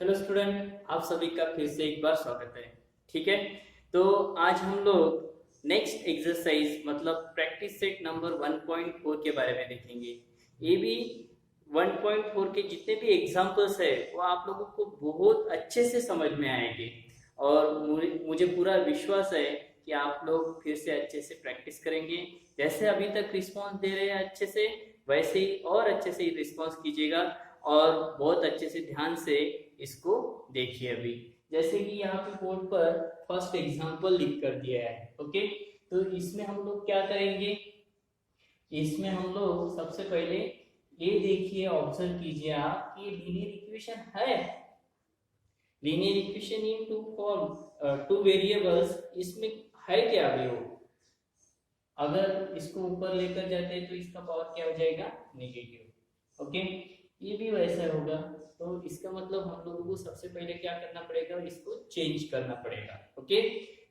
Hello student, आप सभी का फिर से एक बार स्वागत है। ठीक है, तो आज हम लोग नेक्स्ट एक्सरसाइज मतलब प्रैक्टिस सेट नंबर 1.4 के बारे में देखेंगे। ये भी 1.4 के जितने भी एग्जाम्पल्स है वो आप लोगों को बहुत अच्छे से समझ में आएंगे और मुझे पूरा विश्वास है कि आप लोग फिर से अच्छे से प्रैक्टिस करेंगे। जैसे अभी तक रिस्पॉन्स दे रहे हैं अच्छे से, वैसे ही और अच्छे से रिस्पॉन्स कीजिएगा और बहुत अच्छे से ध्यान से इसको देखिए। अभी जैसे कि यहाँ पे बोर्ड पर फर्स्ट एग्जांपल लिख कर दिया है। ओके, तो इसमें हम लोग क्या करेंगे, इसमें हम लोग सबसे पहले ये देखिए, ऑब्जर्व कीजिए आप कि लीनियर इक्वेशन है। Linear equation in two form, two variables, इसमें है क्या अभी वो। अगर इसको ऊपर लेकर जाते हैं तो इसका पावर क्या हो जाएगा, नेगेटिव। ओके, ये भी वैसा होगा। तो इसका मतलब हम लोगों को सबसे पहले क्या करना पड़ेगा, इसको चेंज करना पड़ेगा। ओके,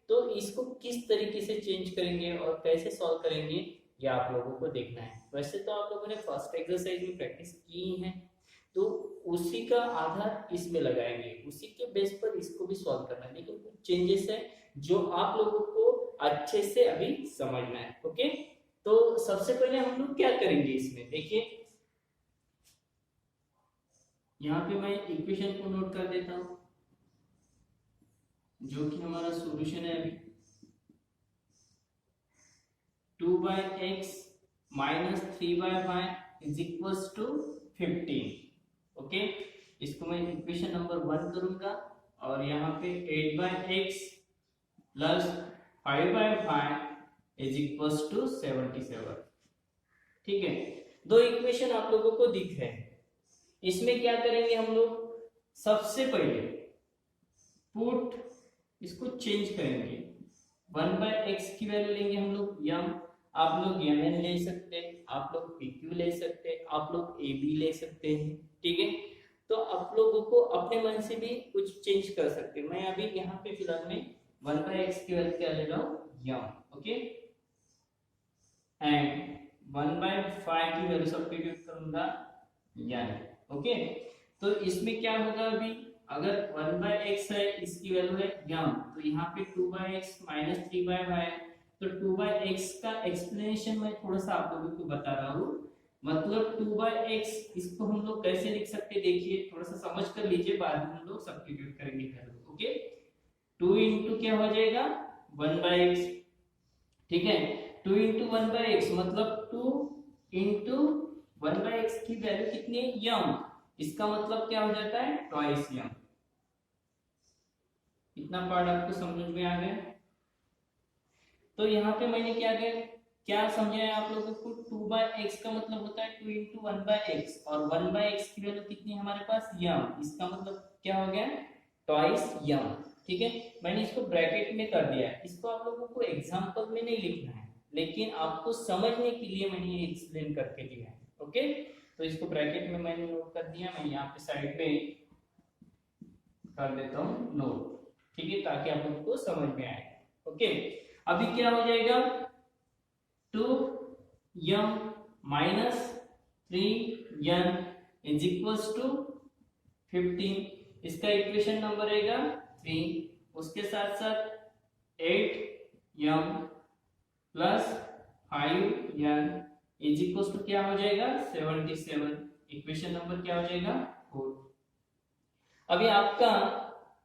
तो इसको किस तरीके से चेंज करेंगे और कैसे सॉल्व करेंगे ये आप लोगों को देखना है। वैसे तो आप लोगों ने फर्स्ट एक्सरसाइज में प्रैक्टिस की है, तो उसी का आधार इसमें लगाएंगे, उसी के बेस पर इसको भी सॉल्व करना है, लेकिन कुछ चेंजेस है जो आप लोगों को अच्छे से अभी समझना है। ओके, तो सबसे पहले हम लोग क्या करेंगे, इसमें देखिए, यहाँ पे मैं इक्वेशन को नोट कर देता हूं जो कि हमारा सॉल्यूशन है अभी। 2/x minus 3/y is equals to 15। Okay, इसको मैं इक्वेशन नंबर 1 करूंगा और यहाँ पे 8/x plus 5/y is equals to 77। ठीक है, दो इक्वेशन आप लोगों को दिख रहे हैं। इसमें क्या करेंगे हम लोग, सबसे पहले पुट, इसको चेंज करेंगे। 1/x की वैल्यू लेंगे हम लोग यम, आप लोग mn ले सकते हैं, आप लोग pq ले सकते हैं, आप लोग ab ले सकते हैं। ठीक है, तो आप लोगों को अपने मन से भी कुछ चेंज कर सकते हैं। मैं अभी यहाँ पे फिलहाल में 1/x की वैल्यू क्या ले रहा हूँ, यम। ओके, एंड 1/5 की वैल्यू सब्स्टिट्यूट करूंगा यानी। ओके, तो इसमें क्या होगा अभी, अगर 1/x है, इसकी वैल्यू है यम, तो यहाँ पे 2/x माइनस 3/y, तो 2/x का एक्सप्लेनेशन मैं थोड़ा सा आप लोगों को बता रहा हूँ। मतलब 2/x इसको हम लोग कैसे लिख सकते हैं, देखिए थोड़ा सा समझ कर लीजिए, बाद में हम लोग सब्स्टिट्यूट करेंगे वैल्यू। ओके, 2 इंटू क्या हो जाएगा, 1/x। ठीक है, 2 इंटू 1/x मतलब 2 इंटू 1/x की वैल्यू कितनी है, यम, इसका मतलब क्या हो जाता है, ट्वाइस यम। इतना पार्ट आपको समझ में आ गया। तो यहाँ पे मैंने क्या समझाया आप लोगों को, 2/x का मतलब होता है 2 इंटू 1/x, और 1/x की वैल्यू कितनी है हमारे पास, यम, इसका मतलब क्या हो गया, ट्वाइस यम। ठीक है, मैंने इसको ब्रैकेट में कर दिया है। इसको आप लोगों को एग्जांपल में नहीं लिखना है, लेकिन आपको समझने के लिए मैंने ये एक्सप्लेन करके दिया है। ओके, तो इसको ब्रैकेट में मैंने नोट कर दिया, मैं यहाँ पे साइड पे कर देता हूँ नोट। ठीक है, ताकि आप लोगों को समझ में आए। ओके, अभी क्या हो जाएगा, 2m minus 3n is equals to 15। इसका इक्वेशन नंबर रहेगा 3। उसके साथ साथ 8m plus 5n is equals to क्या हो जाएगा, 77। इक्वेशन नंबर क्या हो जाएगा, 4। अभी आपका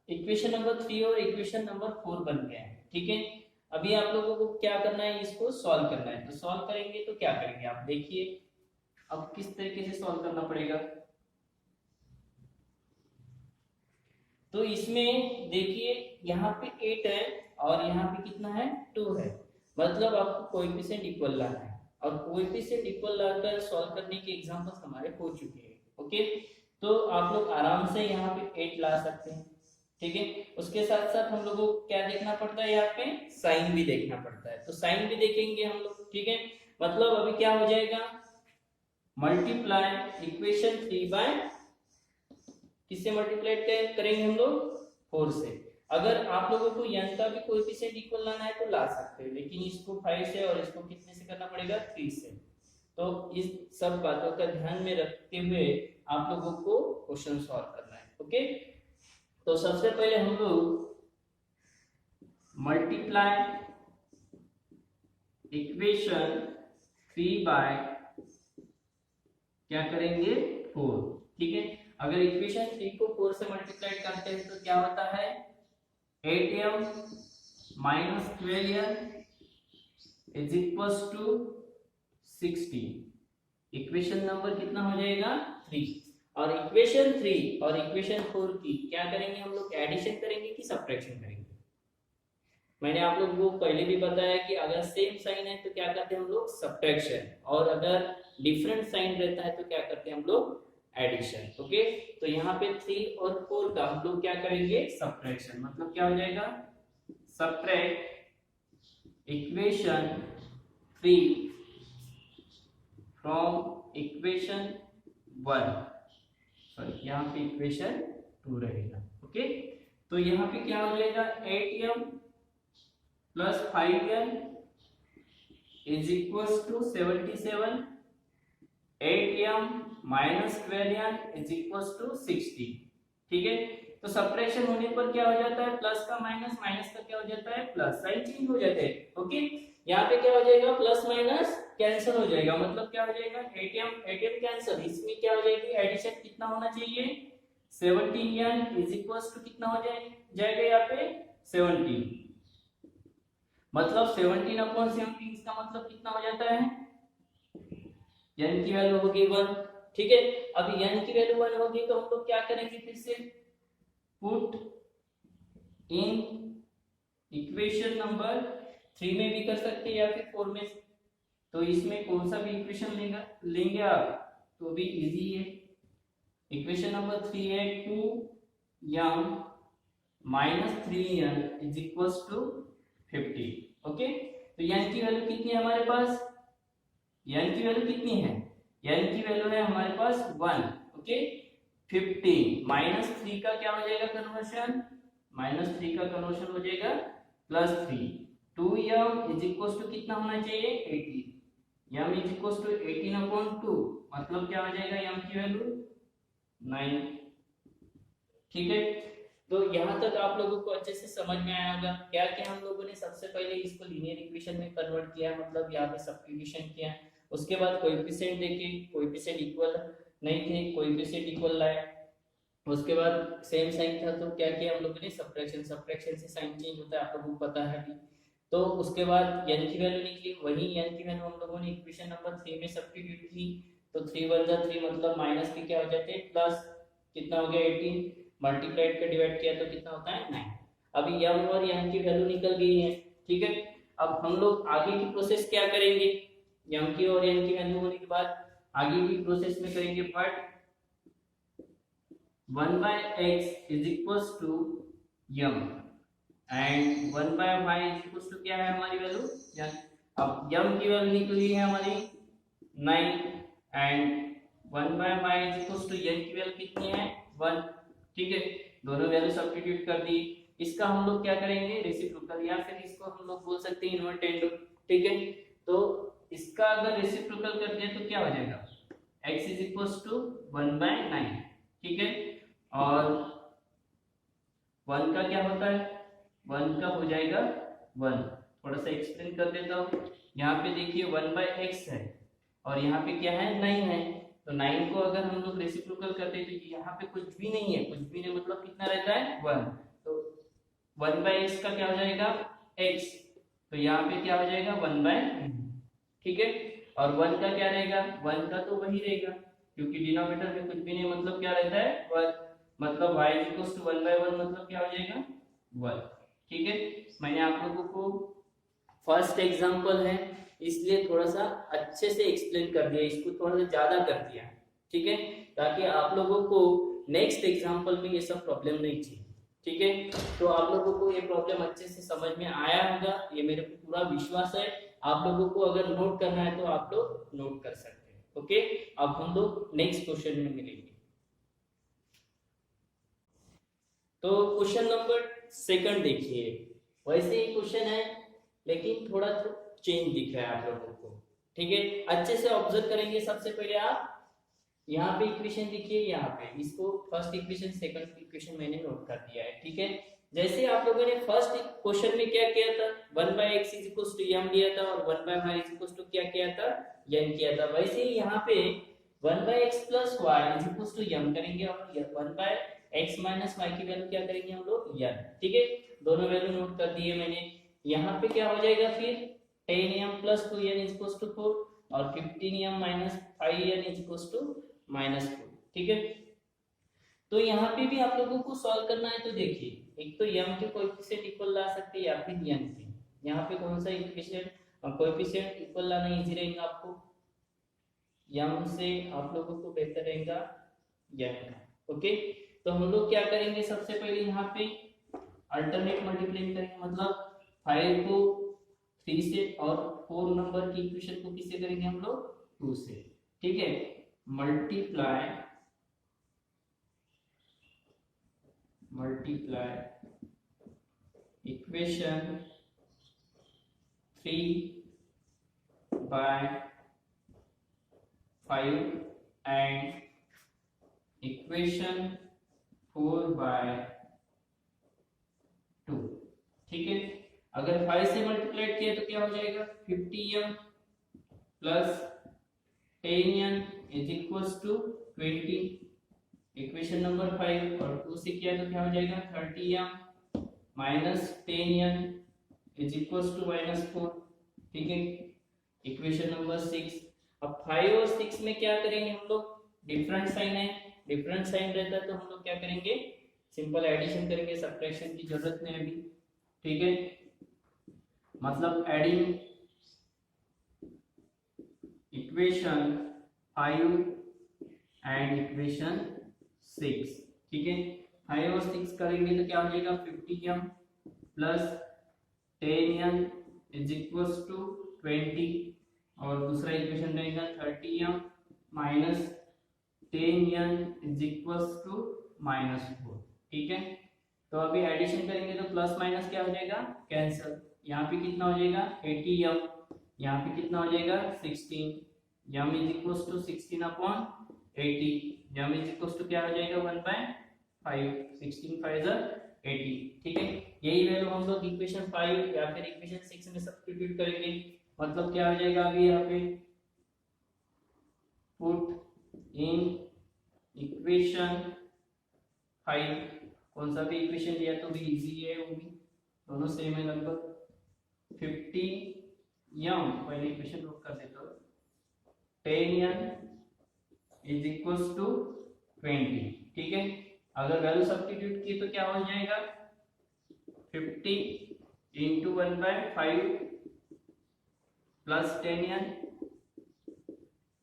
इक्वेशन नंबर 3 और इक्वेशन नंबर 4 बन गया है। ठीक है, अभी आप लोगों को क्या करना है, इसको सॉल्व करना है। तो सॉल्व करेंगे तो क्या करेंगे, आप देखिए अब किस तरीके से सॉल्व करना पड़ेगा। तो इसमें देखिए, यहाँ पे 8 है और यहाँ पे कितना है, 2 है, मतलब आपको कोएफिशिएंट इक्वल लाना है, और कोएफिशिएंट इक्वल लाकर सॉल्व करने के एग्जांपल्स हमारे हो चुके हैं। ओके, तो आप लोग आराम से यहाँ पे 8 ला सकते हैं। ठीक है, उसके साथ साथ हम लोगों को क्या देखना पड़ता है, यहाँ पे साइन भी देखना पड़ता है, तो साइन भी देखेंगे हम लोग। ठीक है, मतलब अभी क्या हो जाएगा, मल्टीप्लाई इक्वेशन 3 बाय, किससे मल्टीप्लाई करेंगे हम लोग, 4 से। अगर आप लोगों को n का भी कोएफिशिएंट इक्वल लाना है तो ला सकते हैं, लेकिन इसको 5 से और इसको कितने से करना पड़ेगा, 3 से। तो इस सब बातों का ध्यान में रखते हुए आप लोगों को क्वेश्चन सॉल्व करना है। ओके, तो सबसे पहले हम लोग मल्टीप्लाई इक्वेशन 3 बाय क्या करेंगे 4, ठीक है। अगर इक्वेशन 3 को 4 से मल्टीप्लाई करते हैं तो क्या होता है 8m minus 12n is equals to 60। Equation number कितना हो जाएगा 3। और इक्वेशन 3 और इक्वेशन 4 की क्या करेंगे हम लोग, एडिशन करेंगे कि सब्ट्रैक्शन करेंगे। मैंने आप लोग को पहले भी बताया कि अगर सेम साइन है तो क्या करते हैं हम लोग सब्ट्रैक्शन, और अगर डिफरेंट साइन रहता है तो क्या करते हैं हम लोग एडिशन। ओके, तो यहाँ पे 3 और 4 का हम लोग क्या करेंगे सब्ट्रैक्शन, मतलब क्या हो जाएगा subtract equation 3 from equation 1, sorry यहाँ पे इक्वेशन 2 रहेगा। ओके, तो यहाँ पे क्या हो जाएगा 8m plus 5n is equals to 77, 8m minus 12n is equals to 60, ठीक है। तो सब्ट्रैक्शन होने पर क्या हो जाता है प्लस का माइनस, माइनस का क्या हो जाता है प्लस, साइन चेंज हो जाते हैं। ओके, यहाँ पे क्या हो जाएगा प्लस माइनस कैंसिल हो जाएगा, मतलब क्या हो जाएगा 8m कैंसिल, इसमें क्या हो जाएगी एडिशन कितना होना चाहिए 17n इज इक्वल्स टू कितना हो जाएगा यहाँ पे 17, मतलब 17/17 इसका मतलब कितना हो जाता है n की वैल्यू होगी 1, ठीक है। अब n की वैल्यू 1 होगी तो हम लोग क्या करेंगे फिर से पुट इन इक्वेशन नंबर 3 में भी कर सकते हैं या फिर 4 में, तो इसमें कौन सा भी इक्वेशन लेंगे आप तो भी इजी है। इक्वेशन नंबर 3 है 2m minus 3n is equals to 50। Okay, तो n की वैल्यू कितनी है हमारे पास, n की वैल्यू कितनी है, n की वैल्यू है हमारे पास 1। ओके, 50 माइनस 3 का क्या हो जाएगा कन्वर्शन, माइनस 3 का कन्वर्शन हो जाएगा plus 3, 2m is equals to कितना होना चाहिए 18, m इज इक्वल्स टू 18/2, मतलब क्या हो जाएगा m की वैल्यू 9, ठीक है। तो यहाँ तक आप लोगों को अच्छे से समझ में आया होगा क्या क्या हम लोगों ने सबसे पहले इसको लीनियर इक्वेशन में कन्वर्ट किया, मतलब यहाँ पे सब्स्टिट्यूशन किया, उसके बाद कोएफिशिएंट देके कोएफिशिएंट इक्वल नहीं थे कोएफिशिएंट इक्वल लाए, उसके बाद सेम साइन था तो क्या किया हम लोगों ने सब्ट्रैक्शन, सब्ट्रैक्शन से साइन चेंज होता है आप लोगों को पता है अभी। तो उसके बाद n की वैल्यू निकली, वही n की वैल्यू हम लोगों ने इक्वेशन नंबर 3 में सब्स्टिट्यूट की, तो 3 1 जा 3 मतलब माइनस के क्या हो जाते हैं प्लस, कितना हो गया 18, मल्टीप्लाइड का डिवाइड किया तो कितना होता है 9। अभी m और n की वैल्यू निकल गई है, ठीक है। अब हम लोग आगे की प्रोसेस क्या करेंगे, m की और n की वैल्यू होने के बाद आगे की प्रोसेस में करेंगे, but 1/x is equals to m and 1/y is equals to क्या है हमारी वैल्यू n। अब m की वैल्यू निकली है हमारी 9 and 1/y is equals to n की वैल्यू कितनी है 1, ठीक है। दोनों वैल्यू सब्स्टिट्यूट कर दी, इसका हम लोग क्या करेंगे रेसिप्रोकल, या फिर इसको हम लोग बोल सकते हैं इन्वर्टेंड, ठीक है। तो इसका अगर रेसिप्रोकल कर दिया तो क्या हो जाएगा x इज इक्वल्स टू 1/9, ठीक है। और 1 का क्या होता है 1 का हो जाएगा 1, थोड़ा सा एक्सप्लेन कर देता हूँ। यहाँ पे देखिए 1/x है और यहाँ पे क्या है 9 है, तो 9 को अगर हम लोग रेसिप्रोकल करते हैं तो यहाँ पे कुछ भी नहीं है, कुछ भी नहीं मतलब कितना रहता है 1, तो 1/x का क्या हो जाएगा x, तो यहाँ पे क्या हो जाएगा 1/9, ठीक है। और 1 का क्या रहेगा 1 का तो वही रहेगा क्योंकि डिनोमिनेटर में कुछ भी नहीं, मतलब क्या रहता है 1, मतलब y इक्वल्स टू 1/1 मतलब क्या हो जाएगा 1, ठीक है। मैंने आप लोगों को फर्स्ट एग्जांपल है इसलिए थोड़ा सा अच्छे से एक्सप्लेन कर दिया, इसको थोड़ा सा ज्यादा कर दिया, ठीक है, ताकि आप लोगों को नेक्स्ट एग्जांपल में ये सब प्रॉब्लम नहीं चाहिए, ठीक है। तो आप लोगों को ये प्रॉब्लम अच्छे से समझ में आया होगा, ये मेरे को पूरा विश्वास है। आप लोगों को अगर नोट करना है तो आप लोग नोट कर सकते हैं, ओके। अब हम लोग नेक्स्ट क्वेश्चन में मिलेंगे। तो क्वेश्चन नंबर 2 देखिए, वैसे ही क्वेश्चन है लेकिन थोड़ा चेंज दिख रहा है आप लोगों को, ठीक है। अच्छे से ऑब्जर्व करेंगे, सबसे पहले आप यहाँ पे इक्वेशन देखिए, यहाँ पे इसको फर्स्ट इक्वेशन सेकंड इक्वेशन मैंने नोट कर दिया है, ठीक है। जैसे आप लोगों ने फर्स्ट क्वेश्चन में क्या किया था, 1/x is equal to m लिया था और 1/y इज इक्वल टू क्या किया था, n किया था। वैसे ही यहाँ पे 1/x plus y is equal to m करेंगे और 1/x माइनस y की वैल्यू क्या करेंगे हम लोग, n, ठीक है। दोनों वैल्यू नोट कर दिए मैंने। यहाँ पे क्या हो जाएगा फिर 10m plus 2n is equal to 4 और 15m minus 5n is equal to -4, ठीक है। तो यहाँ पे भी आप लोगों को सॉल्व करना है, तो देखिए एक तो m के कोएफिशिएंट इक्वल ला सकते हैं या फिर n के। यहाँ पे कौन सा इक्वेशन कोएफिशिएंट इक्वल लाना इजी रहेगा आपको, m से आप लोगों को बेहतर रहेगा n का, ओके। तो हम लोग क्या करेंगे, सबसे पहले यहाँ पे अल्टरनेट मल्टीप्लाई करेंगे, मतलब 5 को 3 से और 4 नंबर की इक्वेशन को किससे करेंगे हम लोग, 2 से, ठीक है। मल्टीप्लाई इक्वेशन 3/5 एंड इक्वेशन 4/2, ठीक है। अगर 5 से मल्टीप्लाई किया तो क्या हो जाएगा, 50m plus 10n is equals to 20, equation number 5, और 2 से किया तो क्या हो जाएगा 30m minus 10n is equals to -4, ठीक है। Equation number 6। अब 5 और 6 में क्या करेंगे हम लोग, डिफरेंट साइन है, डिफरेंट साइन रहता है तो हम लोग क्या करेंगे, सिंपल एडिशन करेंगे, सब्ट्रैक्शन की जरूरत नहीं अभी, ठीक है। मतलब एडिंग इक्वेशन 5 एंड इक्वेशन 6, ठीक है। 5 और 6 करेंगे तो क्या हो जाएगा 50m plus 10n is equals to 20, और दूसरा इक्वेशन रहेगा 30m minus 10n is equals to -4, ठीक है। तो अभी एडिशन करेंगे तो प्लस माइनस क्या हो जाएगा, कैंसिल। यहाँ पे कितना हो जाएगा 80m, यहाँ पे कितना हो जाएगा 16, m is equals to 16 upon 80, m is equals to क्या हो जाएगा 1/5, 16 5 80, ठीक है। यही वैल्यू हम लोग इक्वेशन 5 या फिर इक्वेशन 6 में सब्स्टिट्यूट करेंगे, मतलब क्या हो जाएगा, अभी यहाँ पे पुट इन इक्वेशन 5, कौन सा भी इक्वेशन लिया तो भी इजी है, वो भी दोनों सेम है लगभग। 50m पहले इक्वेशन नोट कर देता हूँ, 10n इज इक्वल्स टू 20, ठीक है। अगर वैल्यू सब्स्टिट्यूट की तो क्या हो जाएगा 50 into 1/5 plus 10n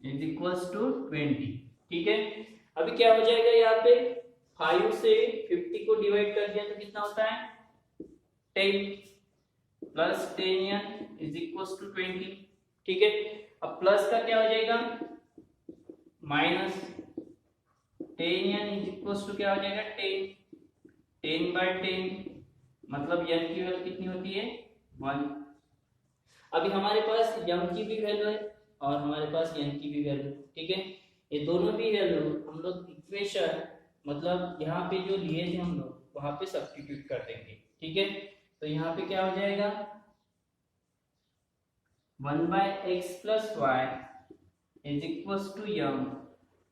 is equals to 20, ठीक है। अभी क्या हो जाएगा, यहाँ पे 5 से 50 को डिवाइड कर दिया तो कितना होता है 10 plus 10n is equals to 20, ठीक है। अब प्लस का क्या हो जाएगा minus 10n is equals to क्या हो जाएगा 10/10, मतलब n की वैल्यू कितनी होती है 1। अभी हमारे पास m की भी वैल्यू है और हमारे पास n की भी वैल्यू, ठीक है। ये दोनों भी वैल्यू हम लोग इक्वेशन मतलब यहाँ पे जो लिए थे हम लोग वहां पे सब्स्टिट्यूट कर देंगे, ठीक है। तो यहाँ पे क्या हो जाएगा 1/x plus y is equals to m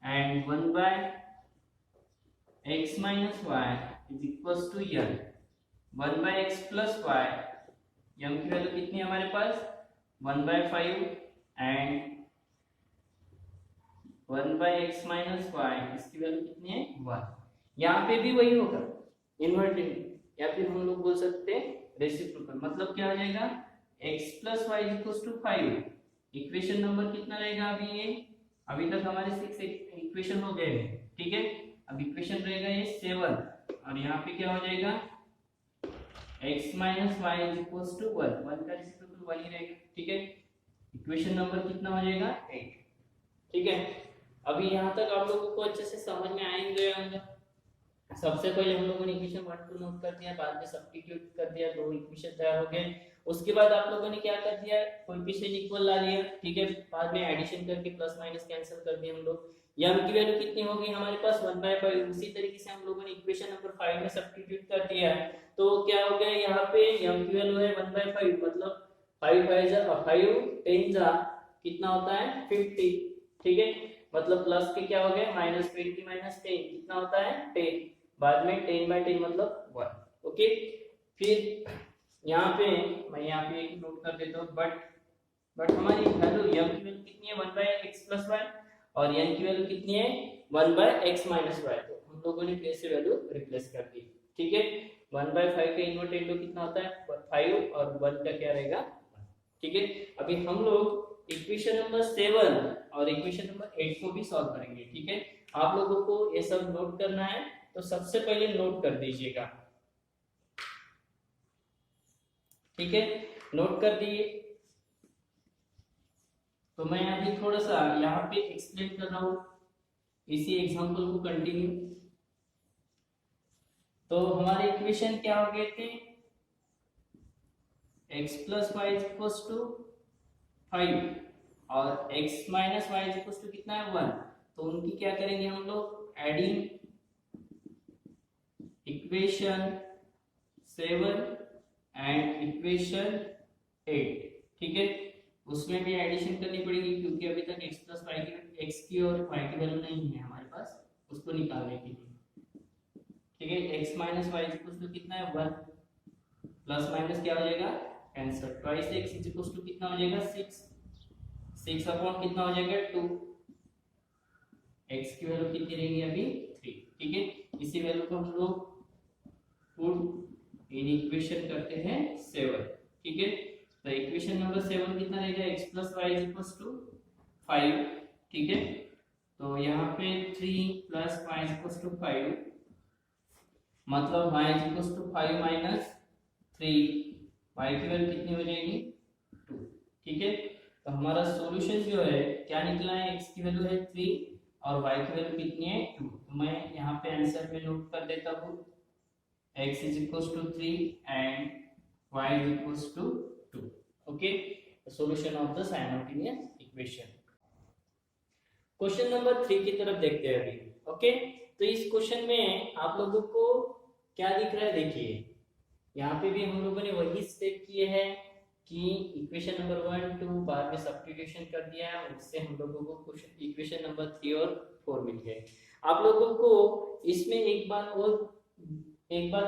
and 1/x minus y is equals to n। 1/x plus y, m की वैल्यू कितनी है हमारे पास 1/5 एंड 1/x माइनस y इसकी वैल्यू कितनी है 1। यहाँ पे भी वही होगा इन्वर्टिंग, या फिर हम लोग बोल सकते हैं रेसिप्रोकल, मतलब क्या हो जाएगा x plus Y equals to 5। Equation number कितना रहेगा अभी ये, अभी तक हमारे 6 इक्वेशन हो गए हैं, ठीक है। अब इक्वेशन रहेगा ये 7 और यहाँ पे क्या हो जाएगा x minus Y equals to 1, 1 का रेसिप्रोकल 1 ही रहेगा, ठीक है। इक्वेशन नंबर कितना हो जाएगा 8, ठीक है। अभी यहाँ तक आप लोगों को अच्छे से समझ में आएंगे होंगे। सबसे पहले हम लोगों ने इक्वेशन 1 2 नोट कर दिया, बाद में सब्स्टिट्यूट कर दिया, दो इक्वेशन तैयार हो गए। उसके बाद आप लोगों ने क्या कर दिया कोएफिशिएंट इक्वल ला लिया, ठीक है। बाद में एडिशन करके प्लस माइनस कैंसिल कर दिया हम लोग। यम की वैल्यू कितनी होगी हमारे पास 1/5। उसी तरीके से हम लोगों ने इक्वेशन नंबर 5 में सब्स्टिट्यूट कर दिया है, तो क्या हो गया यहाँ पे यम की वैल्यू है 1/5, मतलब 5 5 जा 5 10 जा कितना होता है 50, ठीक है। मतलब प्लस के क्या हो गया -20 -10 कितना होता है 10, बाद में 10/10 मतलब 1। ओके, फिर यहाँ पे मैं यहाँ पे एक नोट कर देता हूँ, बट हमारी वैल्यू यम की वैल्यू कितनी है 1/x + y, और n की वैल्यू कितनी है 1/x - y। तो हम लोगों ने फिर से वैल्यू रिप्लेस कर दी, ठीक है। 1/5 का इन्वर्ट ले लो कितना होता है 5, और 1 का क्या रहेगा 1, ठीक है। अभी हम लोग इक्वेशन नंबर 7 और इक्वेशन नंबर 8 को भी सॉल्व करेंगे, ठीक है। आप लोगों को ये सब नोट करना है, तो सबसे पहले नोट कर दीजिएगा, ठीक है। नोट कर दिए, तो मैं अभी थोड़ा सा यहाँ पे एक्सप्लेन कर रहा हूँ इसी एग्जांपल को कंटिन्यू। तो हमारे इक्वेशन क्या हो गए थे x + y = 5 और x - y = कितना है 1। तो उनकी क्या करेंगे हम लोग एडिंग इक्वेशन 7 एंड इक्वेशन 8, ठीक है। उसमें भी एडिशन करनी पड़ेगी क्योंकि अभी तक x की और y की वैल्यू नहीं है हमारे पास उसको निकालने के लिए, ठीक है। x - y = कितना है 1, प्लस माइनस क्या हो जाएगा कैंसिल, ट्वाइस x = कितना हो जाएगा 6, 6 अपॉन कितना हो जाएगा 2, x की वैल्यू कितनी रहेगी अभी 3, ठीक है। इसी वैल्यू को हम लोग पुट इन इक्वेशन करते हैं 7, ठीक है। तो इक्वेशन नंबर 7 कितना रहेगा x + y = 5, ठीक है। तो यहाँ पे 3 + y = 5, मतलब y = 5 - 3, y की वैल्यू कितनी हो जाएगी 2, ठीक है। तो हमारा सॉल्यूशन जो है क्या निकला है x की वैल्यू है 3 और y की वैल्यू कितनी है 2। तो मैं यहाँ पे आंसर में नोट कर देता हूँ x = 3 and y = 2, okay. Solution of the simultaneous equation. Question number 3 की तरफ देखते हैं अभी, ओके। तो इस क्वेश्चन में आप लोगों को क्या दिख रहा है देखिए, यहाँ पे भी हम लोगों ने वही स्टेप किए हैं कि इक्वेशन नंबर 1 2 बाद में सब्स्टिट्यूशन कर दिया है, उससे हम लोगों को इक्वेशन नंबर 3 और 4 मिल गए। आप लोगों को इसमें एक बात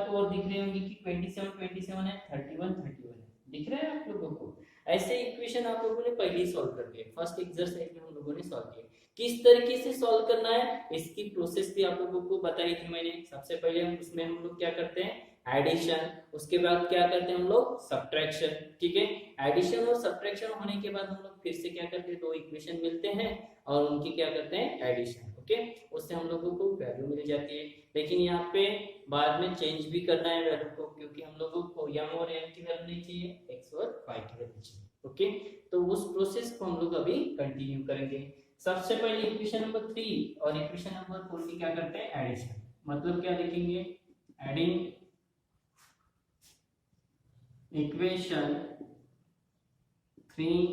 और दिख रही होंगी कि 27 27 है, 31 31 है, दिख रहा है आप लोगों को। ऐसे इक्वेशन आप लोगों ने पहले ही सॉल्व कर दिए, फर्स्ट एक्सरसाइज में हम लोगों ने सॉल्व किया। किस तरीके से सॉल्व करना है इसकी प्रोसेस भी आप लोगों को बताई थी मैंने। सबसे पहले हम लोग क्या करते हैं एडिशन, उसके बाद क्या करते हैं हम लोग सब्ट्रैक्शन, ठीक है। एडिशन और सब्ट्रैक्शन होने के बाद हम लोग फिर से क्या करते हैं दो इक्वेशन मिलते हैं और उनकी क्या करते हैं एडिशन, ओके। उससे हम लोगों को वैल्यू मिल जाती है। लेकिन यहाँ पे बाद में चेंज भी करना है वैल्यू को, क्योंकि हम लोगों को m और n की वैल्यू नहीं चाहिए, x और y की वैल्यू चाहिए, ओके। तो उस प्रोसेस को हम लोग अभी कंटिन्यू करेंगे। सबसे पहले इक्वेशन नंबर 3 और इक्वेशन नंबर 4 की क्या करते हैं एडिशन, मतलब क्या लिखेंगे एडिंग इक्वेशन 3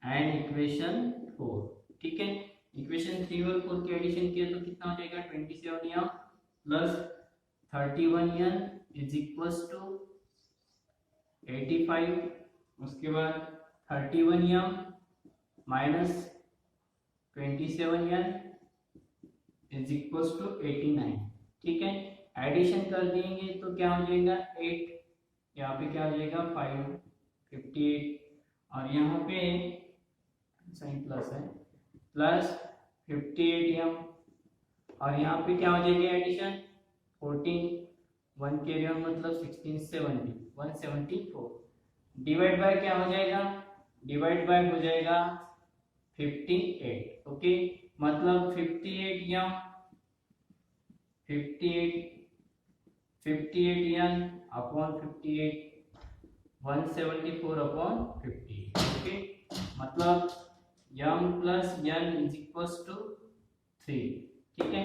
एंड इक्वेशन 4, ठीक है। इक्वेशन 3 और 4 की एडिशन किया तो कितना हो जाएगा 27m प्लस 31n = 85, उसके बाद 31m माइनस 27n = 89, ठीक है। एडिशन कर देंगे तो क्या हो जाएगा 8, यहाँ पे क्या हो जाएगा 5 58, और यहाँ पे साइन प्लस है प्लस 58m, और यहाँ पे क्या हो जाएगा एडिशन 14 1 कैरी ऑन मतलब 16 70 174, डिवाइड बाय क्या हो जाएगा डिवाइड बाय हो जाएगा 58, ओके। मतलब 58m 58n upon 58 174 upon 58, okay. मतलब m प्लस n = 3, ठीक है।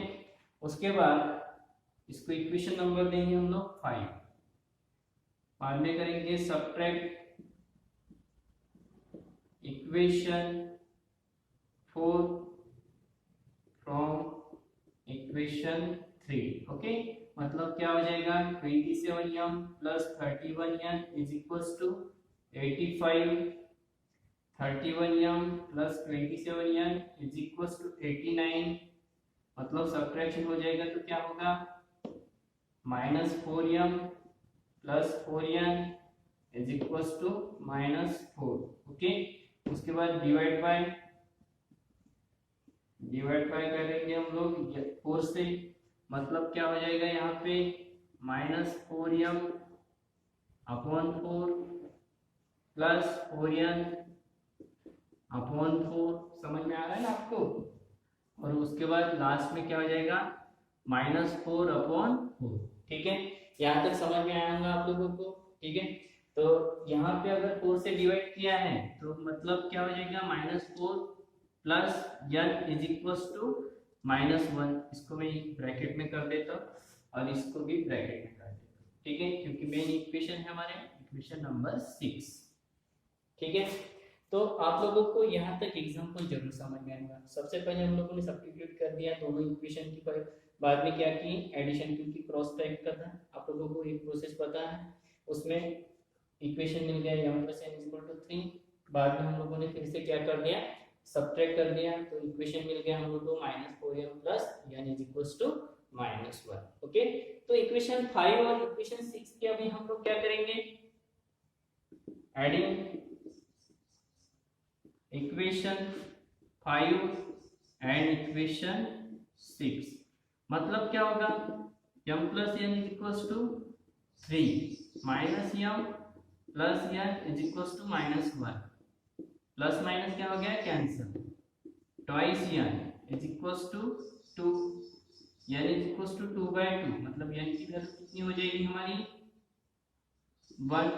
उसके बाद इसको इक्वेशन नंबर देंगे हम लोग 5, बाद में करेंगे subtract equation 4 from equation 3। Okay, मतलब क्या हो जाएगा 27m plus 31n is equals to 85, 31m plus 27n is equals to 89, मतलब सब्ट्रैक्शन हो जाएगा तो क्या होगा -4m plus 4n is equals to -4। Okay, उसके बाद डिवाइड बाय करेंगे हम लोग 4 से, मतलब क्या हो जाएगा यहाँ पे -4m upon 4 plus 4n upon 4। समझ में आ रहा है ना आपको? और उसके बाद लास्ट में क्या हो जाएगा -4 अपॉन 4। ठीक है, यहाँ तक समझ में आया होगा आप लोगों को? ठीक है, तो यहाँ पे अगर 4 से डिवाइड किया है तो मतलब क्या हो जाएगा -4 plus n is equals to -1। इसको मैं ब्रैकेट में कर देता हूँ और इसको भी ब्रैकेट में कर देता हूँ। ठीक है, क्योंकि मेन इक्वेशन है हमारे इक्वेशन नंबर 6। ठीक है, तो आप लोगों को यहाँ तक एग्जांपल जरूर समझ में आएगा। सबसे पहले हम लोगों ने सब्स्टिट्यूट कर दिया दोनों इक्वेशन की, बाद में क्या की एडिशन, क्योंकि क्रॉस टाइप का था। आप लोगों को एक प्रोसेस पता है, उसमें इक्वेशन मिल गया m + n = 3। बाद में हम लोगों ने फिर से क्या कर दिया सब्ट्रैक्ट कर दिया, तो इक्वेशन मिल गया हम लोग को -4m प्लस n = -1। ओके, तो इक्वेशन 5 और इक्वेशन 6 के अभी हम लोग क्या करेंगे एडिंग इक्वेशन 5 एंड इक्वेशन 6। मतलब क्या होगा m + n = 3 -m plus n = -1, plus minus क्या हो गया कैंसिल, ट्वाइस n = 2, n = 2/2, मतलब n की वैल्यू कितनी हो जाएगी हमारी 1।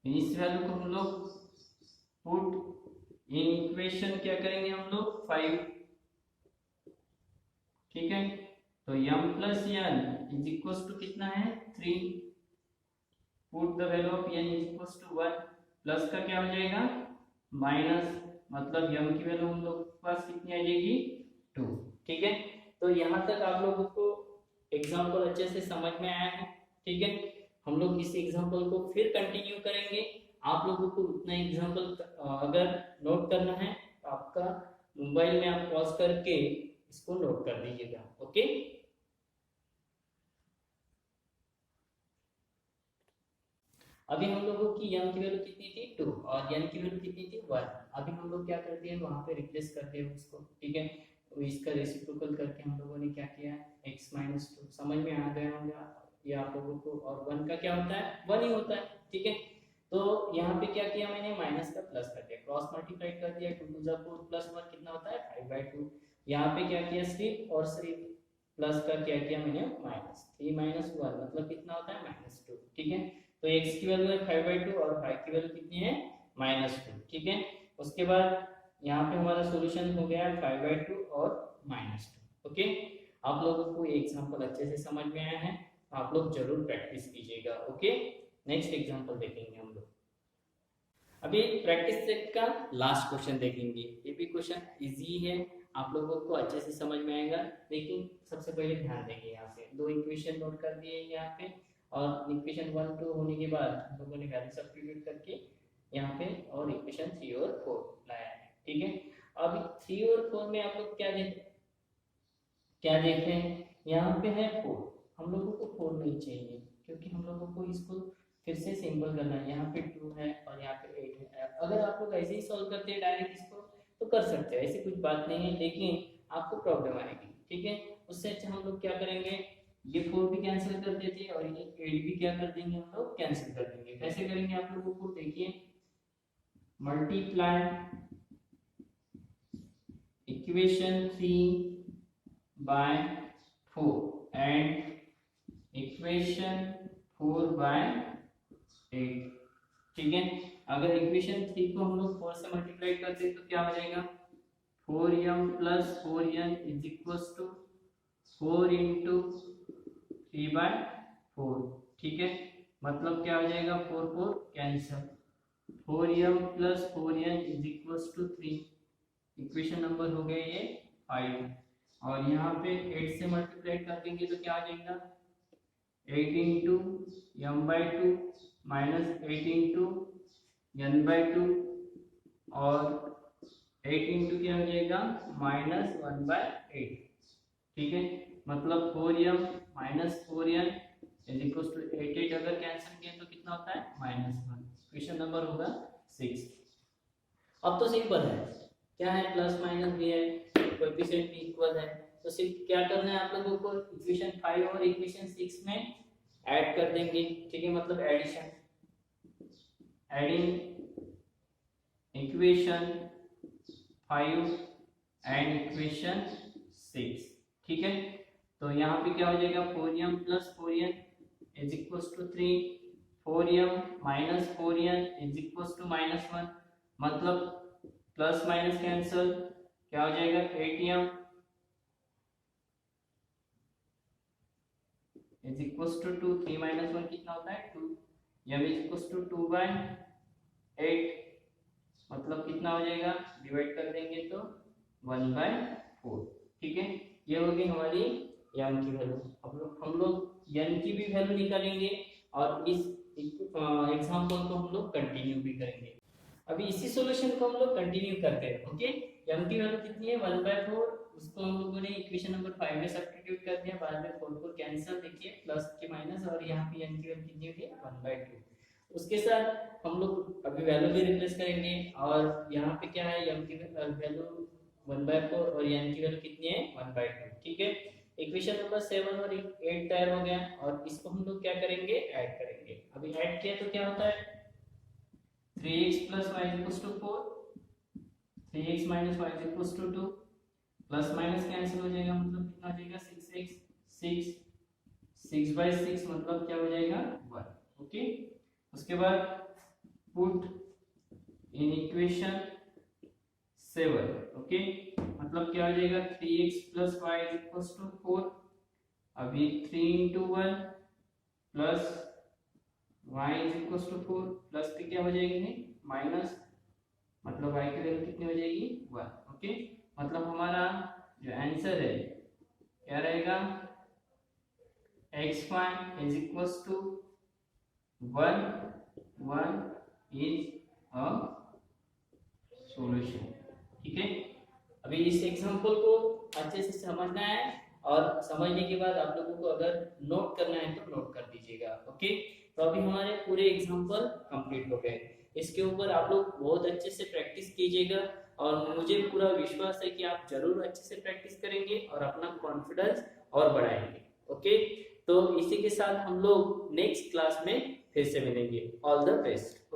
इस वैल्यू को हम लोग पुट इन इक्वेशन क्या करेंगे हम लोग 5। ठीक है, तो m + n = कितना है 3, put the value of n = 1, plus का क्या हो जाएगा माइनस, मतलब m की वैल्यू हम लोग के पास कितनी आ जाएगी 2। ठीक है, तो यहाँ तक आप लोगों को एग्जांपल अच्छे से समझ में आया है। ठीक है, हम लोग इस एग्जांपल को फिर कंटिन्यू करेंगे। आप लोगों को उतना एग्जांपल अगर नोट करना है तो आपका मोबाइल में आप पॉज करके इसको नोट कर दीजिएगा। ओके, अभी हम लोगों की m की वैल्यू कितनी थी 2 और n की वैल्यू कितनी थी 1। अभी हम लोग क्या करते हैं वहां पे रिप्लेस करते हैं उसको। ठीक है, तो इसका रेसिप्रोकल करके हम लोगों ने क्या किया x - 2। समझ में आ गया होगा ये आप लोगों को। और 1 का क्या होता है 1 ही होता है। ठीक है, तो यहाँ पे क्या किया मैंने माइनस का प्लस कर दिया, क्रॉस मल्टीप्लाई कर दिया, 2 * 4 + 1 कितना होता है 5/2। यहाँ पे क्या किया सिर्फ और सिर्फ प्लस का क्या किया मैंने -3 - 1 मतलब कितना होता है -2। ठीक है, तो x की वैल्यू है 5/2 और y की वैल्यू कितनी है -2। ठीक है, उसके बाद यहाँ पे हमारा सॉल्यूशन हो गया 5/2 और -2। ओके, आप लोगों को ये एग्जांपल अच्छे से समझ में आया है, आप लोग जरूर प्रैक्टिस कीजिएगा। ओके, नेक्स्ट एग्जांपल देखेंगे हम लोग। अभी प्रैक्टिस सेट का लास्ट क्वेश्चन देखेंगे। ये भी क्वेश्चन इजी है, आप लोगों को अच्छे से समझ में आएगा। लेकिन सबसे पहले ध्यान देंगे, यहाँ पे दो इक्वेशन नोट कर दिए यहाँ पे, और इक्वेशन 1 2 होने के बाद हम लोगों ने वैल्यू सब्स्टिट्यूट करके यहाँ पे और इक्वेशन 3 और 4 लाया है। ठीक है, अब 3 और 4 में आप लोग क्या देख रहे हैं, यहाँ पे है 4, हम लोगों को 4 नहीं चाहिए क्योंकि हम लोगों को इसको फिर से सिंपल करना है। यहाँ पे 2 है और यहाँ पे 8 है। अगर आप लोग ऐसे ही सॉल्व करते हैं डायरेक्ट इसको तो कर सकते हैं, ऐसी कुछ बात नहीं है, लेकिन आपको प्रॉब्लम आएगी। ठीक है, उससे अच्छा हम लोग क्या करेंगे, ये 4 भी कैंसिल कर देते हैं और ये 8 भी क्या कर देंगे हम लोग कैंसिल कर देंगे। कैसे करेंगे आप लोगों को देखिए, multiply equation 3 by 4 and equation 4 by 8। ठीक है, अगर इक्वेशन 3 को हम लोग 4 से मल्टीप्लाई करते हैं तो क्या हो जाएगा 4m + 4n = 4 × 3/4। ठीक है, मतलब क्या हो जाएगा 4 4 cancel, 4m + 4n = 3। Equation number हो गए ये 5 और यहाँ पे 8 से मल्टीप्लाई कर देंगे तो क्या आ जाएगा 8 into M by two minus 8 into N by two और 8 इंटू क्या हो जाएगा माइनस 1/8। ठीक है, मतलब 4m minus 4n is equal to 8 अगर कैंसिल किया तो कितना होता है -1। क्वेश्चन नंबर होगा 6। अब तो सिंपल है, क्या है प्लस माइनस भी है, कोएफिशिएंट भी इक्वल है, तो सिर्फ क्या करना है आप लोगों को इक्वेशन 5 और इक्वेशन 6 में ऐड कर देंगे। ठीक है, मतलब addition, adding equation 5 and equation 6। ठीक है, तो यहाँ पे क्या हो जाएगा 4m plus 4n is equal to 3, 4m minus 4n is equal to -1, मतलब प्लस माइनस कैंसल, क्या हो जाएगा 8m is equal to 2, 3 minus 1 कितना होता है 2, m इज इक्वल टू 2/8, मतलब कितना हो जाएगा डिवाइड कर देंगे तो 1/4। ठीक है, ये होगी हमारी m की वैल्यू। अब हम लोग n की भी वैल्यू निकालेंगे और इस एग्जांपल को हम लोग कंटिन्यू भी करेंगे। अभी इसी सॉल्यूशन को हम लोग कंटिन्यू करते हैं। ओके, m की वैल्यू कितनी है 1/4, उसको हम लोगों ने इक्वेशन नंबर 5 में सब्स्टिट्यूट कर दिया, बाद में 4 कैंसिल, देखिए प्लस के माइनस, और यहाँ पे n की वैल्यू कितनी होगी 1/2। उसके साथ हम लोग अभी वैल्यू भी रिप्लेस करेंगे और यहाँ पे क्या है m की वैल्यू 1/4 और n की वैल्यू कितनी है 1/2। ठीक है, इक्वेशन नंबर 7 और 8 तैयार हो गया और इसको हम लोग क्या करेंगे ऐड करेंगे। अभी ऐड किया तो क्या होता है 3x plus y equals to 4, 3x minus y equals to 2, plus minus cancel हो जाएगा, मतलब कितना हो जाएगा 6x, 6/6 मतलब क्या हो जाएगा 1। ओके, उसके बाद पुट इन इक्वेशन 7। ओके, मतलब क्या हो जाएगा 3x plus y equals to 4, अभी 3 into 1 plus y is equals to 4, plus पे क्या हो जाएगी माइनस, मतलब y की वैल्यू कितनी हो जाएगी 1। ओके, मतलब हमारा जो आंसर है क्या रहेगा x1 is equals to 1, 1 is a solution। ठीक है, अभी इस एग्जांपल को अच्छे से समझना है और समझने के बाद आप लोगों को अगर नोट करना है तो नोट कर दीजिएगा। ओके, तो अभी हमारे पूरे एग्जांपल कंप्लीट हो गए, इसके ऊपर आप लोग बहुत अच्छे से प्रैक्टिस कीजिएगा और मुझे पूरा विश्वास है कि आप जरूर अच्छे से प्रैक्टिस करेंगे और अपना कॉन्फिडेंस और बढ़ाएंगे। ओके, तो इसी के साथ हम लोग नेक्स्ट क्लास में फिर से मिलेंगे। All the best.